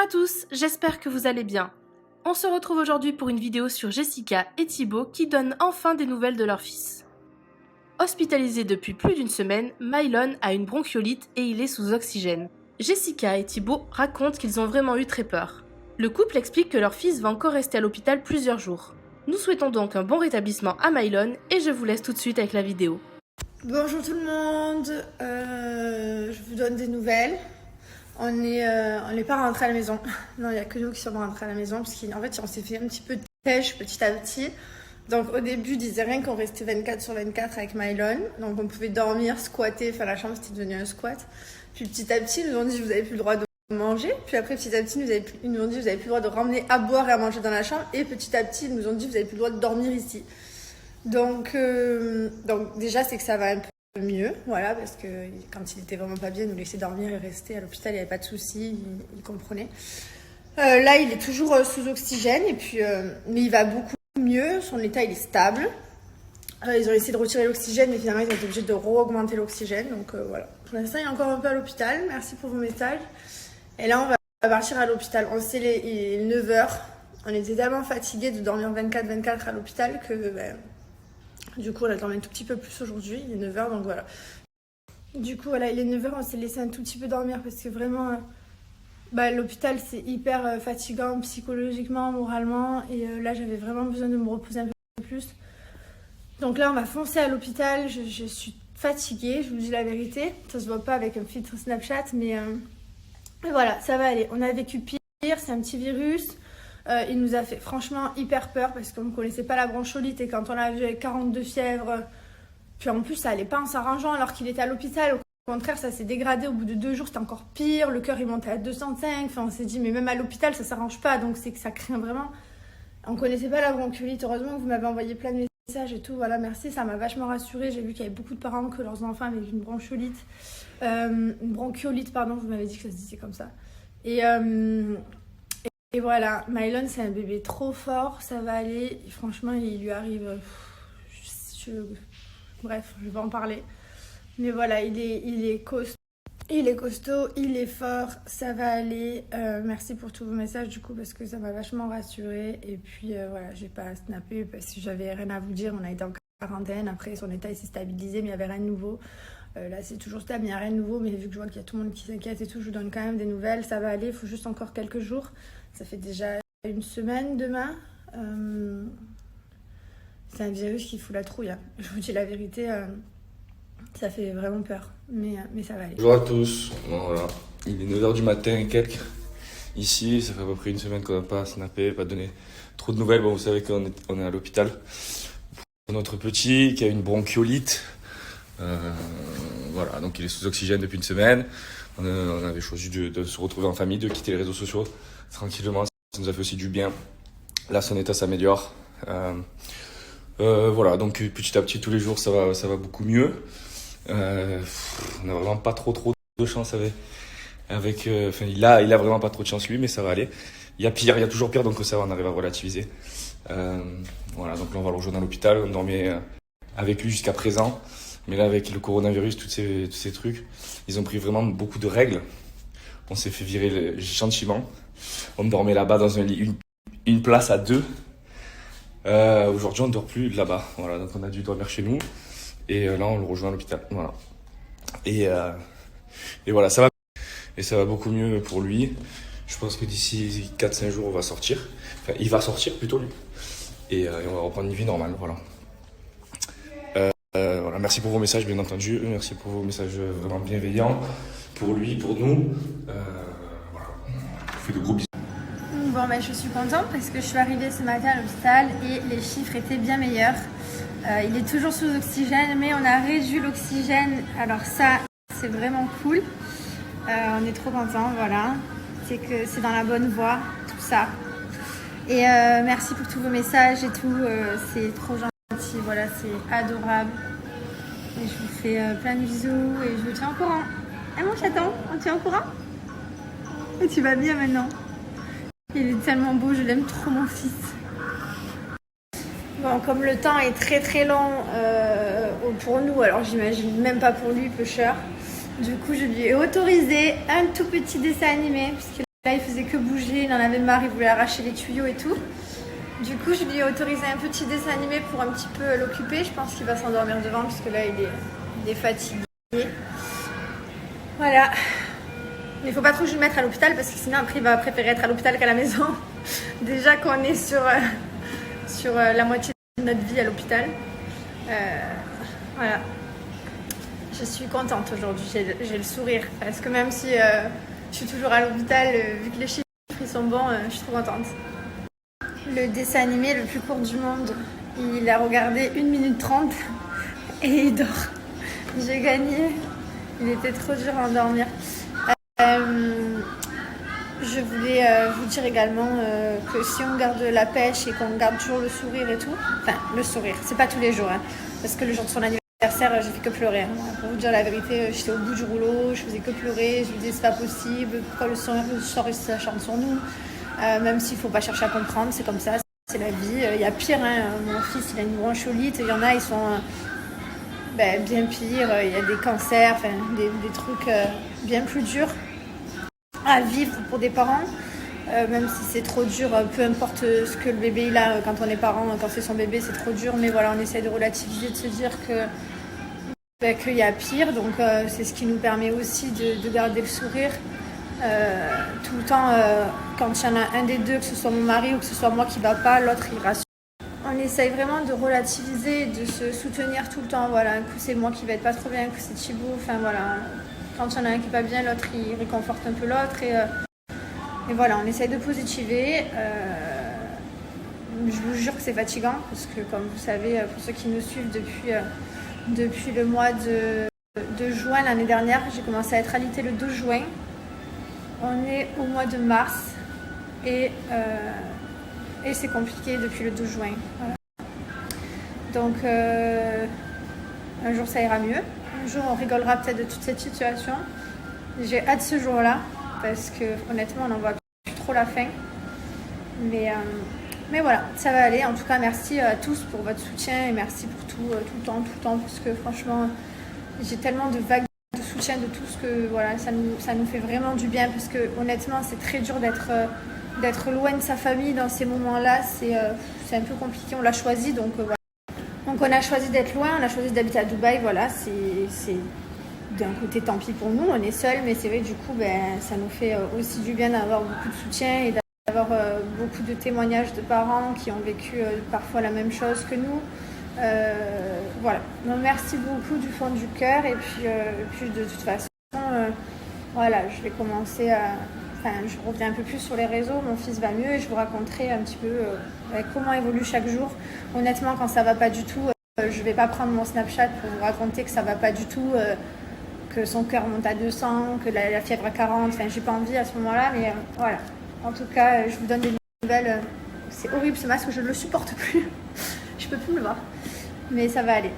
à tous, j'espère que vous allez bien. On se retrouve aujourd'hui pour une vidéo sur Jessica et Thibaut qui donnent enfin des nouvelles de leur fils. Hospitalisé depuis plus d'une semaine, Mylon a une bronchiolite et il est sous oxygène. Jessica et Thibaut racontent qu'ils ont vraiment eu très peur. Le couple explique que leur fils va encore rester à l'hôpital plusieurs jours. Nous souhaitons donc un bon rétablissement à Mylon et je vous laisse tout de suite avec la vidéo. Bonjour tout le monde, je vous donne des nouvelles. On n'est pas rentré à la maison. Non, il n'y a que nous qui sommes rentrés à la maison parce qu'en fait on s'est fait un petit peu de pêche petit à petit. Donc au début ils disaient rien qu'on restait 24 sur 24 avec Mylon. Donc on pouvait dormir, squatter, enfin la chambre c'était devenu un squat. Puis petit à petit ils nous ont dit vous n'avez plus le droit de manger. Puis après petit à petit ils nous ont dit vous n'avez plus le droit de ramener à boire et à manger dans la chambre. Et petit à petit ils nous ont dit vous n'avez plus le droit de dormir ici. Donc déjà c'est que ça va un peu mieux, voilà, parce que quand il était vraiment pas bien, il nous laissait dormir et rester à l'hôpital, il n'y avait pas de soucis, il comprenait. Là il est toujours sous oxygène, et puis, mais il va beaucoup mieux, son état il est stable. Ils ont essayé de retirer l'oxygène, mais finalement ils ont été obligés de re-augmenter l'oxygène, donc voilà. Pour l'instant il est encore un peu à l'hôpital, merci pour vos messages. Et là on va partir à l'hôpital, on sait il est 9h, on était tellement fatigués de dormir 24-24 à l'hôpital que... du coup, on a dormi un tout petit peu plus aujourd'hui, il est 9h, donc voilà. Du coup, voilà, il est 9h, on s'est laissé un tout petit peu dormir parce que vraiment, l'hôpital, c'est hyper fatigant psychologiquement, moralement. Et là, j'avais vraiment besoin de me reposer un peu plus. Donc là, on va foncer à l'hôpital. Je suis fatiguée, je vous dis la vérité. Ça se voit pas avec un filtre Snapchat, mais voilà, ça va aller. On a vécu pire, c'est un petit virus. Il nous a fait franchement hyper peur parce qu'on ne connaissait pas la bronchiolite et quand on l'a vu avec 42 fièvres, puis en plus ça allait pas en s'arrangeant alors qu'il était à l'hôpital. Au contraire, ça s'est dégradé au bout de 2 jours, c'était encore pire. Le cœur il montait à 205. Enfin, on s'est dit mais même à l'hôpital ça s'arrange pas, donc c'est que ça craint vraiment. On connaissait pas la bronchiolite. Heureusement que vous m'avez envoyé plein de messages et tout. Voilà, merci, ça m'a vachement rassurée. J'ai vu qu'il y avait beaucoup de parents que leurs enfants avaient une bronchiolite, une bronchiolite pardon. Vous m'avez dit que ça se disait comme ça. Et voilà, Mylon c'est un bébé trop fort, ça va aller. Et franchement, il lui arrive... Bref, je vais pas en parler. Mais voilà, il est costaud. Il est costaud, il est fort, ça va aller. Merci pour tous vos messages du coup parce que ça m'a vachement rassurée. Et puis voilà, j'ai pas snappé parce que j'avais rien à vous dire. On a été en quarantaine, après son état il s'est stabilisé mais il n'y avait rien de nouveau. Là c'est toujours stable, il n'y a rien de nouveau, mais vu que je vois qu'il y a tout le monde qui s'inquiète et tout, je vous donne quand même des nouvelles, ça va aller, il faut juste encore quelques jours. Ça fait déjà une semaine demain. C'est un virus qui fout la trouille, hein. Je vous dis la vérité, ça fait vraiment peur, mais ça va aller. Bonjour à tous, bon, voilà. Il est 9h du matin et quelques. Ici, ça fait à peu près une semaine qu'on n'a pas snappé, pas donné trop de nouvelles. Bon, vous savez qu'on est à l'hôpital pour notre petit qui a une bronchiolite. Voilà, donc il est sous oxygène depuis une semaine. On avait choisi de se retrouver en famille, de quitter les réseaux sociaux tranquillement. Ça nous a fait aussi du bien. Là, son état s'améliore. Voilà, donc petit à petit, tous les jours, ça va beaucoup mieux. On n'a vraiment pas trop de chance avec il a vraiment pas trop de chance lui, mais ça va aller. Il y a pire, il y a toujours pire, donc ça va, on arrive à relativiser. Voilà, donc là, on va le rejoindre à l'hôpital. On dormait avec lui jusqu'à présent. Mais là, avec le coronavirus, tous ces trucs, ils ont pris vraiment beaucoup de règles. On s'est fait virer gentiment. On dormait là-bas dans un lit, une place à 2. Aujourd'hui, on ne dort plus là-bas. Voilà, donc on a dû dormir chez nous. Et là, on le rejoint à l'hôpital. Voilà. Et voilà, ça va. Et ça va beaucoup mieux pour lui. Je pense que d'ici 4-5 jours, on va sortir. Enfin, il va sortir plutôt, lui. Et on va reprendre une vie normale. Voilà. Voilà, merci pour vos messages, bien entendu. Merci pour vos messages vraiment bienveillants. Pour lui, pour nous. Voilà. Je vous fais de gros bisous. Bon, je suis contente parce que je suis arrivée ce matin à l'hôpital et les chiffres étaient bien meilleurs. Il est toujours sous oxygène, mais on a réduit l'oxygène. Alors ça, c'est vraiment cool. On est trop contents, voilà. C'est que c'est dans la bonne voie, tout ça. Et merci pour tous vos messages et tout. C'est trop gentil. Voilà, c'est adorable. Et je vous fais plein de bisous et je vous tiens au courant. Ah mon chaton, on tient au courant? Et tu vas bien maintenant? Il est tellement beau, je l'aime trop mon fils. Bon, comme le temps est très long pour nous, alors j'imagine même pas pour lui, pêcheur. Du coup, je lui ai autorisé un tout petit dessin animé, puisque Là, il faisait que bouger, il en avait marre, il voulait arracher les tuyaux et tout. Du coup, je lui ai autorisé un petit dessin animé pour un petit peu l'occuper. Je pense qu'il va s'endormir devant parce que là, il est fatigué. Voilà. Il ne faut pas trop que je le mette à l'hôpital parce que sinon, après, il va préférer être à l'hôpital qu'à la maison. Déjà qu'on est sur la moitié de notre vie à l'hôpital. Voilà. Je suis contente aujourd'hui, j'ai le sourire. Parce que même si je suis toujours à l'hôpital, vu que les chiffres sont bons, je suis trop contente. Le dessin animé le plus court du monde, il a regardé 1 minute 30 et il dort. J'ai gagné. Il était trop dur à endormir. Je voulais vous dire également que si on garde la pêche et qu'on garde toujours le sourire et tout, enfin le sourire, c'est pas tous les jours, hein, parce que le jour de son anniversaire, j'ai fait que pleurer. Hein. Pour vous dire la vérité, j'étais au bout du rouleau, je faisais que pleurer, je me disais c'est pas possible, pourquoi le sourire s'acharne sur nous, même s'il faut pas chercher à comprendre, c'est comme ça, c'est la vie. Il y a pire, hein. Mon fils il a une bronchiolite, il y en a ils sont bien pire, il y a des cancers, enfin des trucs bien plus durs à vivre pour des parents, même si c'est trop dur, peu importe ce que le bébé il a quand on est parent, quand c'est son bébé c'est trop dur, mais voilà, on essaie de relativiser, de se dire qu'il y a pire, donc c'est ce qui nous permet aussi de garder le sourire tout le temps, quand il y en a un des deux, que ce soit mon mari ou que ce soit moi qui va pas, l'autre il rassure. On essaye vraiment de relativiser, de se soutenir tout le temps, voilà, un coup c'est moi qui vais être pas trop bien, un coup c'est Thibaut, enfin voilà. Quand il y en a un qui n'est pas bien, l'autre il réconforte un peu l'autre et voilà, on essaye de positiver. Je vous jure que c'est fatigant parce que comme vous savez, pour ceux qui nous suivent depuis le mois de juin l'année dernière, j'ai commencé à être alitée le 12 juin. On est au mois de mars et c'est compliqué depuis le 12 juin. Voilà. Donc un jour ça ira mieux. Un jour, on rigolera peut-être de toute cette situation. J'ai hâte ce jour-là parce que honnêtement, on n'en voit plus trop la fin. Mais voilà, ça va aller. En tout cas, merci à tous pour votre soutien et merci pour tout le temps, parce que franchement, j'ai tellement de vagues de soutien de tous que voilà, ça nous fait vraiment du bien parce que honnêtement, c'est très dur d'être loin de sa famille dans ces moments-là. C'est un peu compliqué. On l'a choisi, donc voilà. Donc on a choisi d'être loin, on a choisi d'habiter à Dubaï, voilà, c'est d'un côté tant pis pour nous, on est seuls, mais c'est vrai du coup ça nous fait aussi du bien d'avoir beaucoup de soutien et d'avoir beaucoup de témoignages de parents qui ont vécu parfois la même chose que nous. Voilà, donc merci beaucoup du fond du cœur et puis de toute façon, voilà, je vais commencer je reviens un peu plus sur les réseaux, mon fils va mieux et je vous raconterai un petit peu comment évolue chaque jour. Honnêtement, quand ça va pas du tout, je vais pas prendre mon Snapchat pour vous raconter que ça va pas du tout, que son cœur monte à 200, que la fièvre à 40, enfin j'ai pas envie à ce moment-là, mais voilà. En tout cas, je vous donne des nouvelles. C'est horrible ce masque, je ne le supporte plus. Je peux plus me le voir, mais ça va aller.